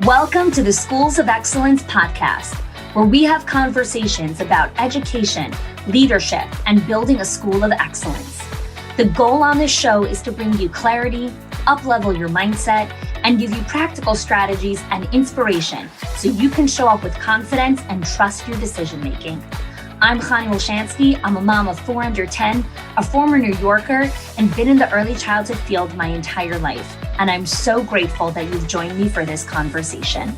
Welcome to the Schools of Excellence podcast, where we have conversations about education, leadership, and building a school of excellence. The goal on this show is to bring you clarity, up-level your mindset, and give you practical strategies and inspiration so you can show up with confidence and trust your decision-making. I'm Chani Wolshansky. I'm a mom of 4 under 10, a former New Yorker, and been in the early childhood field my entire life. And I'm so grateful that you've joined me for this conversation.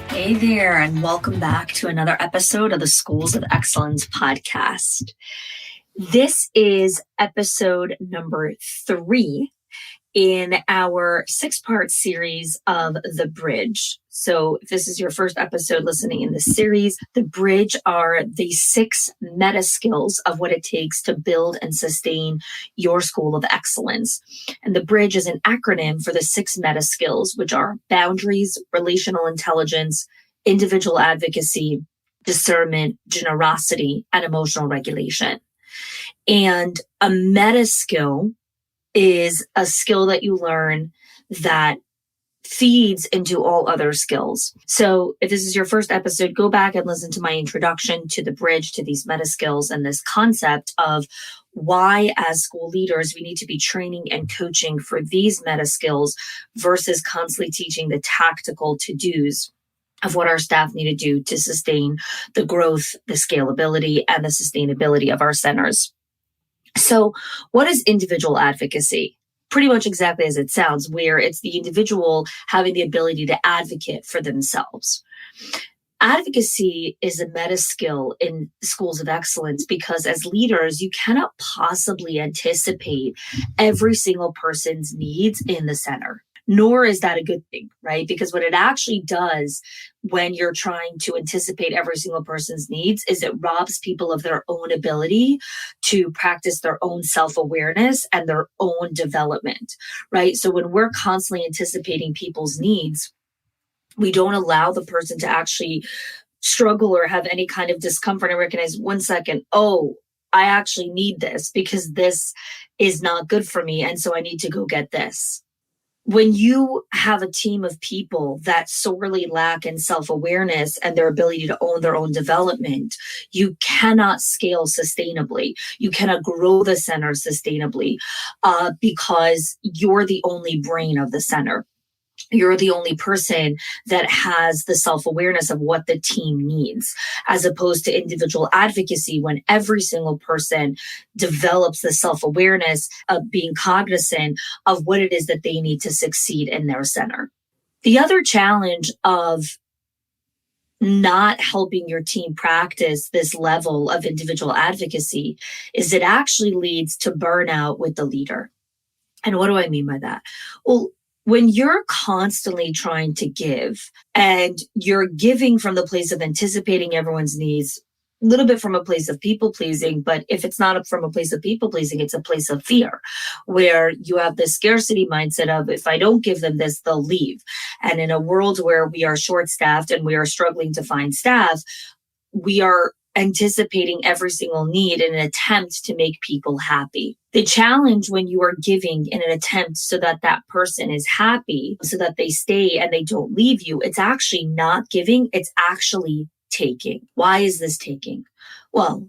Hey there, and welcome back to another episode of the Schools of Excellence podcast. This is episode number 3 in our 6-part series of The Bridge. So if this is your first episode listening in this series, The Bridge are the 6 meta skills of what it takes to build and sustain your school of excellence. And The Bridge is an acronym for the 6 meta skills, which are boundaries, relational intelligence, individual advocacy, discernment, generosity, and emotional regulation. And a meta skill is a skill that you learn that feeds into all other skills. So if this is your first episode, go back and listen to my introduction to The Bridge, to these meta skills and this concept of why as school leaders we need to be training and coaching for these meta skills versus constantly teaching the tactical to-dos of what our staff need to do to sustain the growth, the scalability, and the sustainability of our centers. So what is individual advocacy? Pretty much exactly as it sounds, where it's the individual having the ability to advocate for themselves. Advocacy is a meta skill in schools of excellence because as leaders, you cannot possibly anticipate every single person's needs in the center. Nor is that a good thing, right? Because what it actually does when you're trying to anticipate every single person's needs is it robs people of their own ability to practice their own self-awareness and their own development, right? So when we're constantly anticipating people's needs, we don't allow the person to actually struggle or have any kind of discomfort and recognize, one second, oh, I actually need this because this is not good for me. And so I need to go get this. When you have a team of people that sorely lack in self-awareness and their ability to own their own development, you cannot scale sustainably. You cannot grow the center sustainably because you're the only brain of the center. You're the only person that has the self-awareness of what the team needs, as opposed to individual advocacy when every single person develops the self-awareness of being cognizant of what it is that they need to succeed in their center. The other challenge of not helping your team practice this level of individual advocacy is it actually leads to burnout with the leader. And what do I mean by that? Well, when you're constantly trying to give and you're giving from the place of anticipating everyone's needs, a little bit from a place of people pleasing, but if it's not from a place of people pleasing, it's a place of fear where you have this scarcity mindset of if I don't give them this, they'll leave. And in a world where we are short staffed and we are struggling to find staff, we are anticipating every single need in an attempt to make people happy. The challenge when you are giving in an attempt so that that person is happy, so that they stay and they don't leave you, it's actually not giving, it's actually taking. Why is this taking? Well,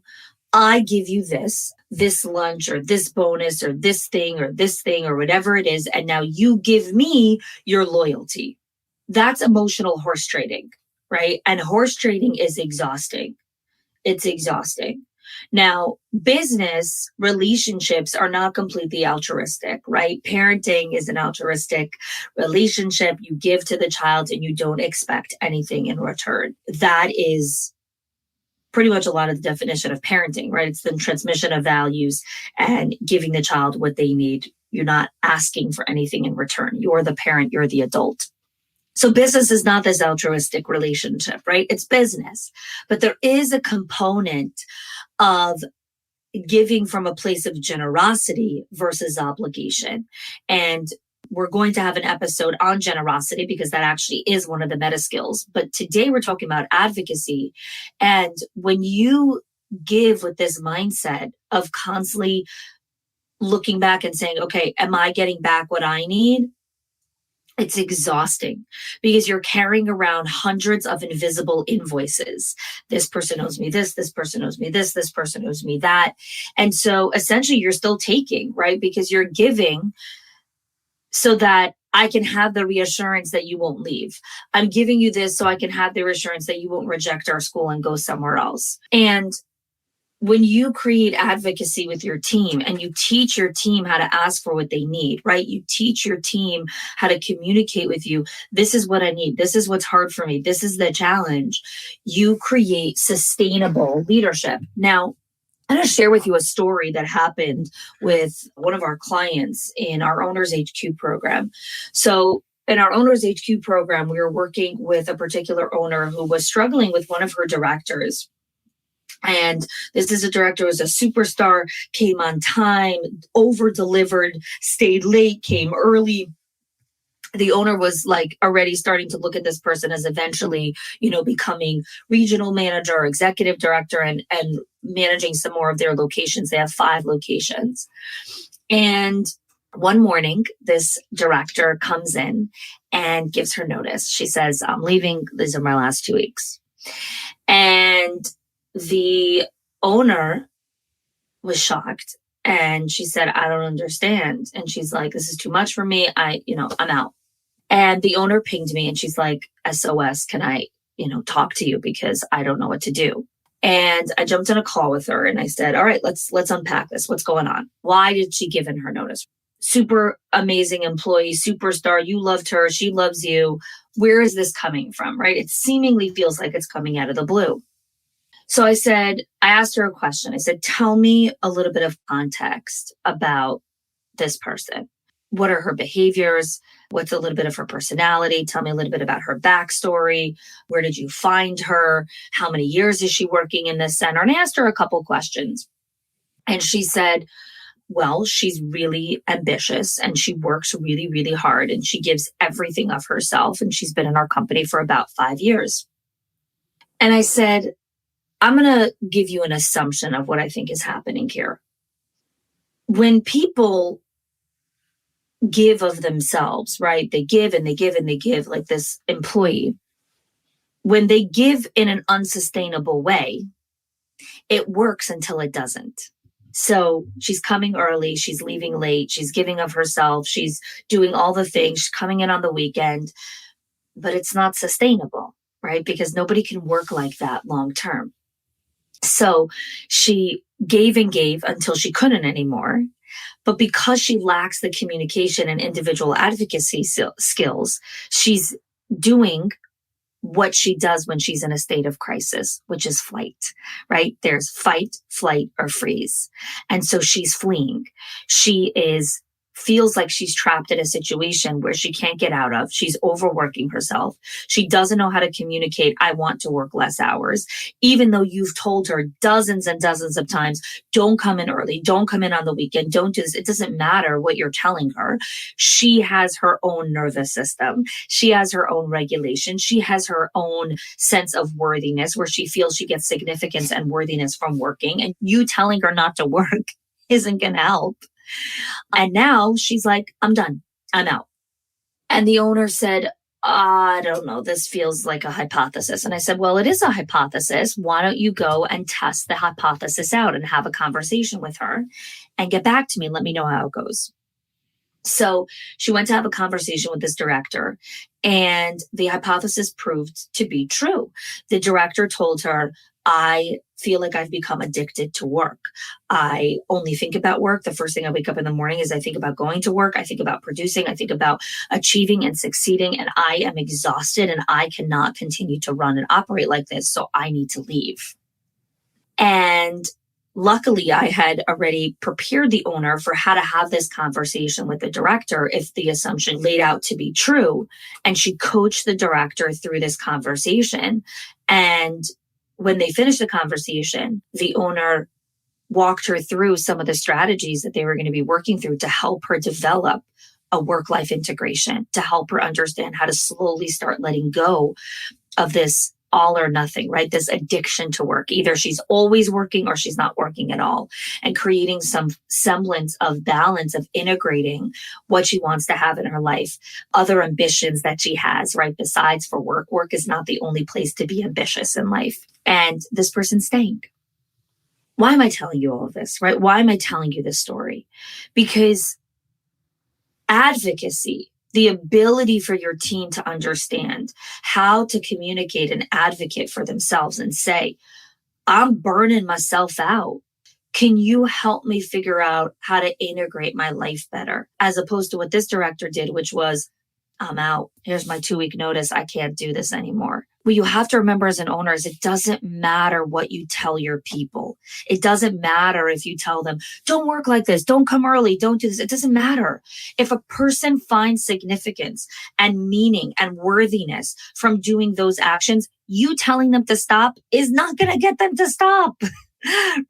I give you this lunch or this bonus or this thing or whatever it is, and now you give me your loyalty. That's emotional horse trading, right? And horse trading is exhausting. It's exhausting. Now, business relationships are not completely altruistic, right? Parenting is an altruistic relationship. You give to the child and you don't expect anything in return. That is pretty much a lot of the definition of parenting, right? It's the transmission of values and giving the child what they need. You're not asking for anything in return. You're the parent, you're the adult. So business is not this altruistic relationship, right? It's business. But there is a component of giving from a place of generosity versus obligation. And we're going to have an episode on generosity because that actually is one of the meta skills. But today we're talking about advocacy. And when you give with this mindset of constantly looking back and saying, okay, am I getting back what I need? It's exhausting because you're carrying around hundreds of invisible invoices. This person owes me this person owes me this person owes me that. And so essentially you're still taking, right? Because you're giving so that I can have the reassurance that you won't leave. I'm giving you this so I can have the reassurance that you won't reject our school and go somewhere else. And when you create advocacy with your team and you teach your team how to ask for what they need, right? You teach your team how to communicate with you. This is what I need. This is what's hard for me. This is the challenge. You create sustainable leadership. Now, I'm going to share with you a story that happened with one of our clients in our Owners HQ program. So in our Owners HQ program, we were working with a particular owner who was struggling with one of her directors. And this is a director who was a superstar, came on time, over-delivered, stayed late, came early. The owner was like already starting to look at this person as eventually, becoming regional manager, executive director, and managing some more of their locations. They have 5 locations. And one morning, this director comes in and gives her notice. She says, I'm leaving. These are my last 2 weeks. And the owner was shocked. And she said, I don't understand. And she's like, this is too much for me. I'm out. And the owner pinged me and she's like, SOS, can I, talk to you because I don't know what to do. And I jumped on a call with her and I said, all right, let's unpack this. What's going on? Why did she give in her notice? Super amazing employee, superstar. You loved her. She loves you. Where is this coming from? Right? It seemingly feels like it's coming out of the blue. So I asked her a question. I said, tell me a little bit of context about this person. What are her behaviors? What's a little bit of her personality? Tell me a little bit about her backstory. Where did you find her? How many years is she working in this center? And I asked her a couple questions. And she said, well, she's really ambitious and she works really, really hard and she gives everything of herself. And she's been in our company for about 5 years. And I said, I'm going to give you an assumption of what I think is happening here. When people give of themselves, right? They give and they give and they give, like this employee. When they give in an unsustainable way, it works until it doesn't. So she's coming early, she's leaving late, she's giving of herself, she's doing all the things, she's coming in on the weekend, but it's not sustainable, right? Because nobody can work like that long term. So she gave and gave until she couldn't anymore. But because she lacks the communication and individual advocacy skills, she's doing what she does when she's in a state of crisis, which is flight, right? There's fight, flight, or freeze. And so she's fleeing. She feels like she's trapped in a situation where she can't get out of. She's overworking herself. She doesn't know how to communicate, I want to work less hours, even though you've told her dozens and dozens of times, don't come in early, don't come in on the weekend, don't do this. It doesn't matter what you're telling her. She has her own nervous system. She has her own regulation. She has her own sense of worthiness where she feels she gets significance and worthiness from working. And you telling her not to work isn't going to help. And now she's like, I'm done. I'm out. And the owner said, I don't know. This feels like a hypothesis. And I said, well, it is a hypothesis. Why don't you go and test the hypothesis out and have a conversation with her and get back to me and let me know how it goes. So she went to have a conversation with this director and the hypothesis proved to be true. The director told her, I feel like I've become addicted to work. I only think about work. The first thing I wake up in the morning is I think about going to work. I think about producing. I think about achieving and succeeding. And I am exhausted and I cannot continue to run and operate like this. So I need to leave. And luckily, I had already prepared the owner for how to have this conversation with the director if the assumption laid out to be true. And she coached the director through this conversation. And when they finished the conversation, the owner walked her through some of the strategies that they were going to be working through to help her develop a work-life integration, to help her understand how to slowly start letting go of this all or nothing, right? This addiction to work. Either she's always working or she's not working at all, and creating some semblance of balance of integrating what she wants to have in her life, other ambitions that she has, right? Besides for work. Work is not the only place to be ambitious in life. And this person's staying. Why am I telling you all of this, right? Why am I telling you this story? Because advocacy, the ability for your team to understand how to communicate and advocate for themselves and say, I'm burning myself out. Can you help me figure out how to integrate my life better? As opposed to what this director did, which was, I'm out. Here's my 2-week notice. I can't do this anymore. What you have to remember as an owner is it doesn't matter what you tell your people. It doesn't matter if you tell them, don't work like this, don't come early, don't do this. It doesn't matter. If a person finds significance and meaning and worthiness from doing those actions, you telling them to stop is not going to get them to stop.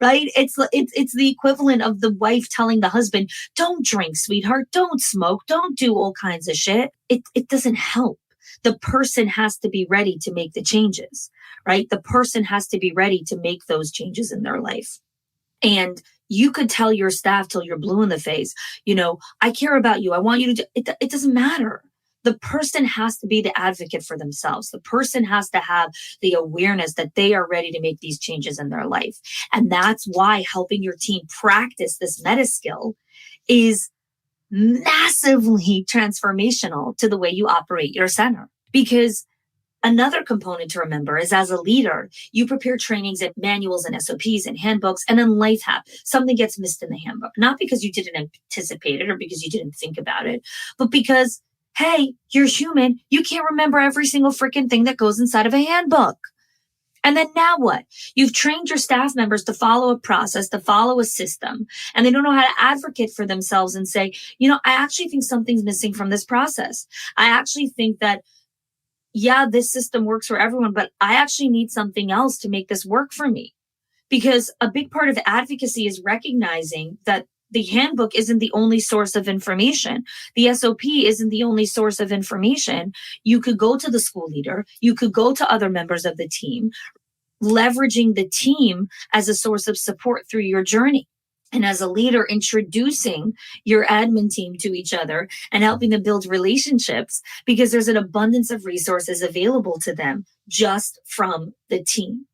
Right? It's the equivalent of the wife telling the husband, don't drink, sweetheart, don't smoke, don't do all kinds of shit. It doesn't help. The person has to be ready to make the changes, right? The person has to be ready to make those changes in their life. And you could tell your staff till you're blue in the face, I care about you. I want you to do it doesn't matter. The person has to be the advocate for themselves. The person has to have the awareness that they are ready to make these changes in their life. And that's why helping your team practice this meta skill is massively transformational to the way you operate your center. Because another component to remember is, as a leader, you prepare trainings and manuals and SOPs and handbooks, and then life happens. Something gets missed in the handbook, not because you didn't anticipate it or because you didn't think about it, but because, hey, you're human. You can't remember every single freaking thing that goes inside of a handbook. And then now what? You've trained your staff members to follow a process, to follow a system, and they don't know how to advocate for themselves and say, I actually think something's missing from this process. I actually think that, yeah, this system works for everyone, but I actually need something else to make this work for me. Because a big part of advocacy is recognizing that the handbook isn't the only source of information. The SOP isn't the only source of information. You could go to the school leader. You could go to other members of the team, leveraging the team as a source of support through your journey. And as a leader, introducing your admin team to each other and helping them build relationships, because there's an abundance of resources available to them just from the team.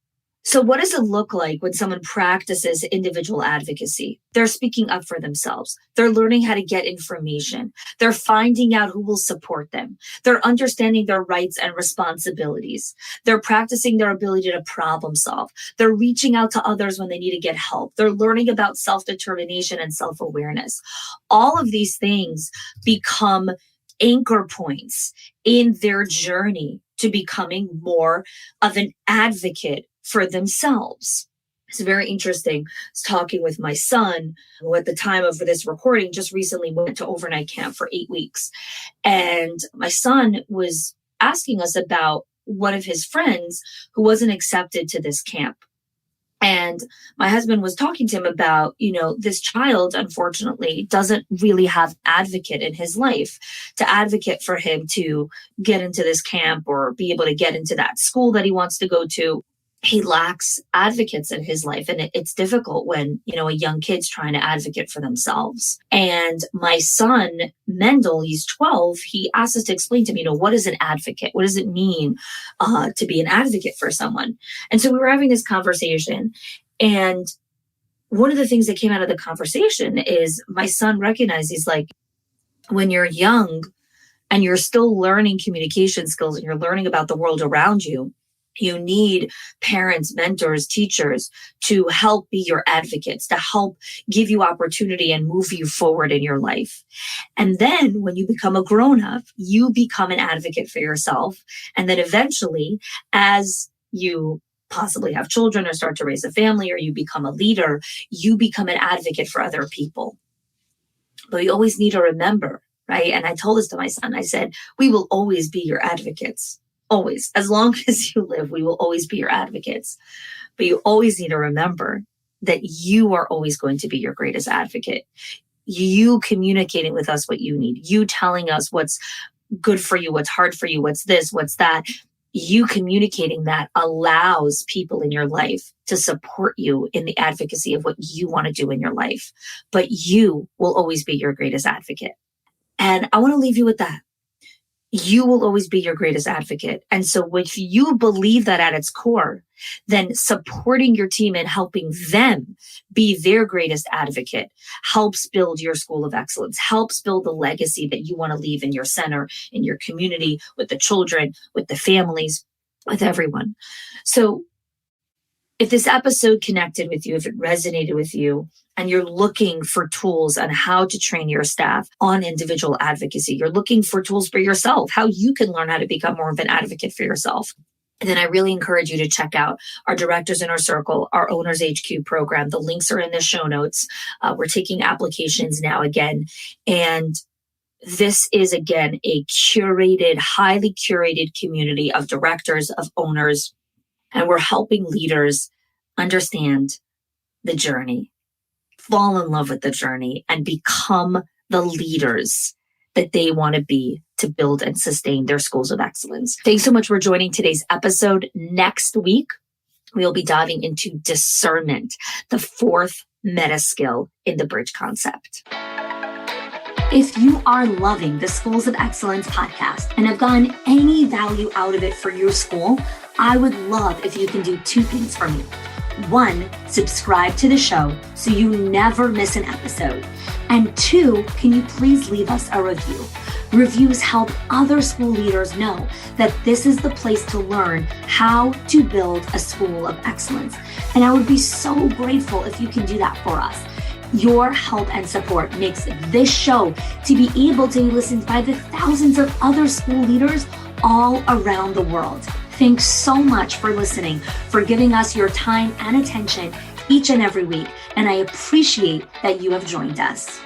So what does it look like when someone practices individual advocacy? They're speaking up for themselves. They're learning how to get information. They're finding out who will support them. They're understanding their rights and responsibilities. They're practicing their ability to problem solve. They're reaching out to others when they need to get help. They're learning about self-determination and self-awareness. All of these things become anchor points in their journey to becoming more of an advocate for themselves. It's very interesting. I was talking with my son, who at the time of this recording just recently went to overnight camp for 8 weeks. And my son was asking us about one of his friends who wasn't accepted to this camp. And my husband was talking to him about, this child, unfortunately, doesn't really have advocate in his life to advocate for him to get into this camp or be able to get into that school that he wants to go to. He lacks advocates in his life. And it's difficult when, a young kid's trying to advocate for themselves. And my son, Mendel, he's 12, he asked us to explain to me, what is an advocate? What does it mean to be an advocate for someone? And so we were having this conversation. And one of the things that came out of the conversation is my son recognized, he's like, when you're young and you're still learning communication skills and you're learning about the world around you, you need parents, mentors, teachers to help be your advocates, to help give you opportunity and move you forward in your life. And then when you become a grown-up, you become an advocate for yourself. And then eventually, as you possibly have children or start to raise a family or you become a leader, you become an advocate for other people. But you always need to remember, right? And I told this to my son, I said, we will always be your advocates. Always. As long as you live, we will always be your advocates. But you always need to remember that you are always going to be your greatest advocate. You communicating with us what you need. You telling us what's good for you, what's hard for you, what's this, what's that. you communicating that allows people in your life to support you in the advocacy of what you want to do in your life. But you will always be your greatest advocate. And I want to leave you with that. You will always be your greatest advocate. And so if you believe that at its core, then supporting your team and helping them be their greatest advocate helps build your school of excellence, helps build the legacy that you want to leave in your center, in your community, with the children, with the families, with everyone. So if this episode connected with you, if it resonated with you, and you're looking for tools on how to train your staff on individual advocacy, you're looking for tools for yourself, how you can learn how to become more of an advocate for yourself, then I really encourage you to check out our Directors Inner Circle, our Owners HQ program. The links are in the show notes. We're taking applications now again. And this is, again, a curated, highly curated community of directors, of owners, and we're helping leaders understand the journey, fall in love with the journey, and become the leaders that they want to be to build and sustain their schools of excellence. Thanks so much for joining today's episode. Next week, we'll be diving into discernment, the fourth meta skill in the bridge concept. If you are loving the Schools of Excellence podcast and have gotten any value out of it for your school, I would love if you can do two things for me. One, subscribe to the show so you never miss an episode. And two, can you please leave us a review? Reviews help other school leaders know that this is the place to learn how to build a school of excellence. And I would be so grateful if you can do that for us. Your help and support makes this show to be able to be listened by the thousands of other school leaders all around the world. Thanks so much for listening, for giving us your time and attention each and every week. And I appreciate that you have joined us.